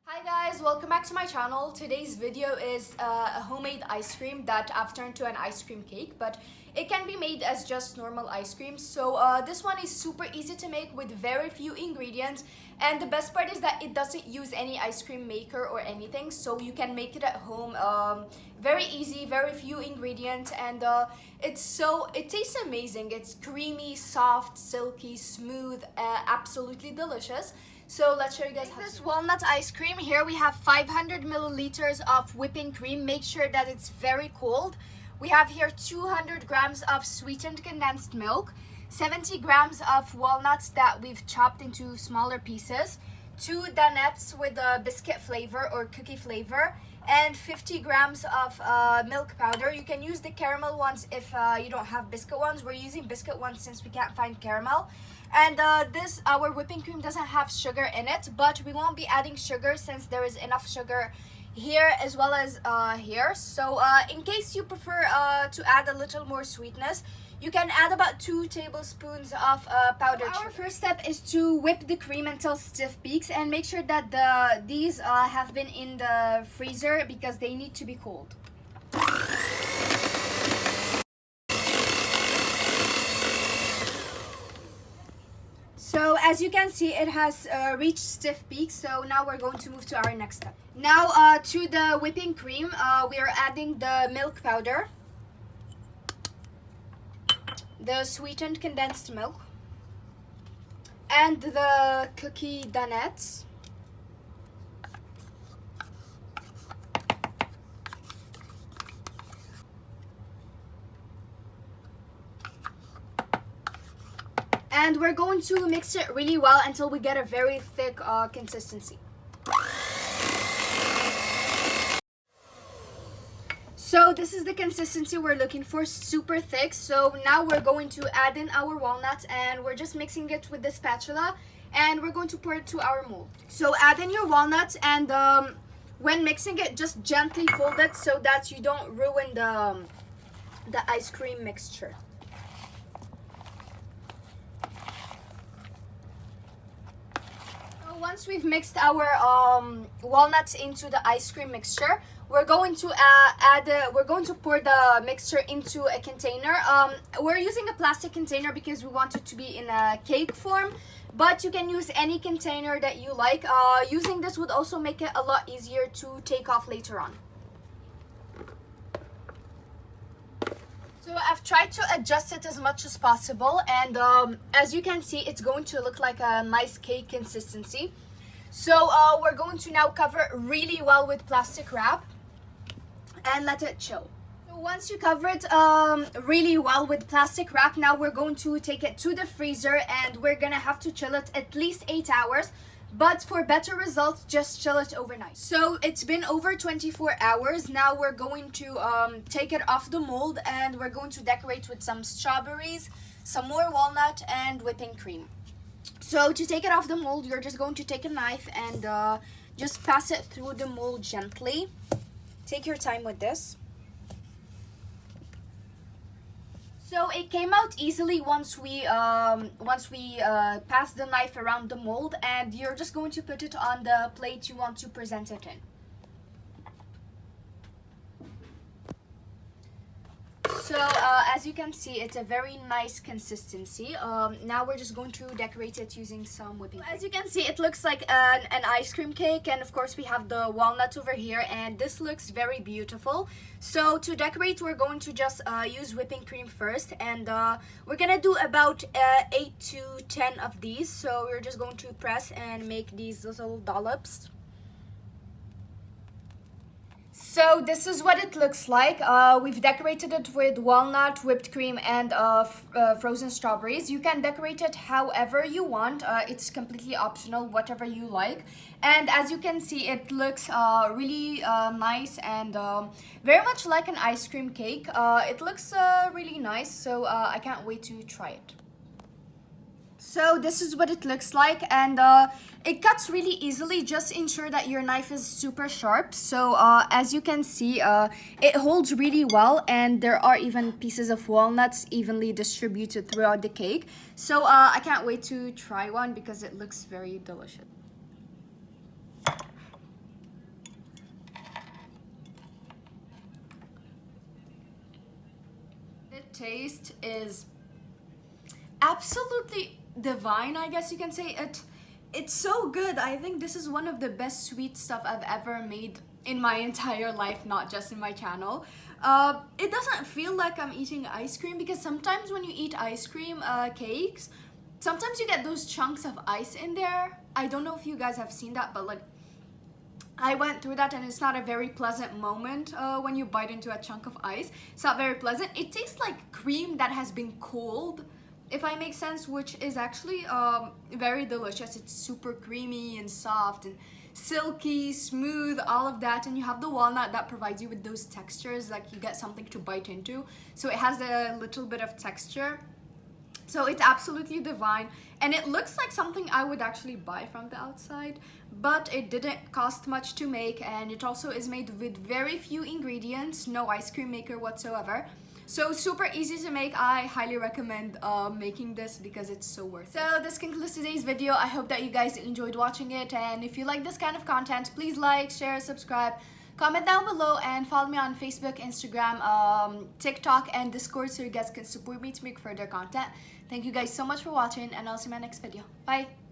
Hi guys, welcome back to my channel. Today's video is a homemade ice cream that I've turned to an ice cream cake, but it can be made as just normal ice cream. So this one is super easy to make with very few ingredients, and the best part is that it doesn't use any ice cream maker or anything, so you can make it at home. Very easy, very few ingredients, and it tastes amazing. It's creamy, soft, silky, smooth, absolutely delicious. So let's show you guys how this walnut ice cream. Here we have 500 milliliters of whipping cream. Make sure that it's very cold. We have here 200 grams of sweetened condensed milk, 70 grams of walnuts that we've chopped into smaller pieces, 2 donuts with a biscuit flavor or cookie flavor, and 50 grams of milk powder. You can use the caramel ones if you don't have biscuit ones. We're using biscuit ones since we can't find caramel. And our whipping cream doesn't have sugar in it, but we won't be adding sugar since there is enough sugar here as well as here. So in case you prefer to add a little more sweetness, you can add about 2 tablespoons of powdered sugar. Our first step is to whip the cream until stiff peaks, and make sure that these have been in the freezer because they need to be cold. So as you can see, it has reached stiff peaks. So now we're going to move to our next step. Now to the whipping cream, we are adding the milk powder, the sweetened condensed milk, and the cookie donuts. And we're going to mix it really well until we get a very thick consistency. So this is the consistency we're looking for, super thick. So now we're going to add in our walnuts, and we're just mixing it with the spatula, and we're going to pour it to our mold. So add in your walnuts, and when mixing it, just gently fold it so that you don't ruin the ice cream mixture. Once we've mixed our walnuts into the ice cream mixture, we're going to pour the mixture into a container. We're using a plastic container because we want it to be in a cake form, but you can use any container that you like. Using this would also make it a lot easier to take off later on. So I've tried to adjust it as much as possible, and as you can see, it's going to look like a nice cake consistency. So we're going to now cover it really well with plastic wrap and let it chill. So once you cover it really well with plastic wrap, now we're going to take it to the freezer, and we're gonna have to chill it at least 8 hours. But for better results, just chill it overnight. So it's been over 24 hours. Now we're going to take it off the mold, and we're going to decorate with some strawberries, some more walnut, and whipping cream. So to take it off the mold, you're just going to take a knife and just pass it through the mold gently. Take your time with this. So it came out easily once we passed the knife around the mold, and you're just going to put it on the plate you want to present it in. So as you can see, it's a very nice consistency. Now we're just going to decorate it using some whipping cream. As you can see, it looks like an ice cream cake, and of course we have the walnut over here, and this looks very beautiful. So to decorate, we're going to just use whipping cream first, and we're gonna do about 8 to 10 of these. So we're just going to press and make these little dollops. So this is what it looks like. We've decorated it with walnut, whipped cream, and frozen strawberries. You can decorate it however you want. It's completely optional, whatever you like. And as you can see, it looks really nice and very much like an ice cream cake. It looks really nice, so I can't wait to try it. So this is what it looks like, and it cuts really easily. Just ensure that your knife is super sharp. So as you can see, it holds really well, and there are even pieces of walnuts evenly distributed throughout the cake. So I can't wait to try one because it looks very delicious. taste is absolutely divine, I guess you can say. It's so good. I think this is one of the best sweet stuff I've ever made in my entire life, not just in my channel. It doesn't feel like I'm eating ice cream, because sometimes when you eat ice cream cakes, sometimes you get those chunks of ice in there. I don't know if you guys have seen that, but like, I went through that, and it's not a very pleasant moment when you bite into a chunk of ice. It's not very pleasant. It tastes like cream that has been cold, if I make sense, which is actually very delicious. It's super creamy and soft and silky, smooth, all of that. And you have the walnut that provides you with those textures, like you get something to bite into. So it has a little bit of texture. So it's absolutely divine, and it looks like something I would actually buy from the outside, but it didn't cost much to make, and it also is made with very few ingredients, no ice cream maker whatsoever. So super easy to make. I highly recommend making this because it's so worth it. So this concludes today's video. I hope that you guys enjoyed watching it, and if you like this kind of content, please like, share, subscribe, comment down below, and follow me on Facebook, Instagram, TikTok, and Discord so you guys can support me to make further content. Thank you guys so much for watching, and I'll see you in my next video. Bye!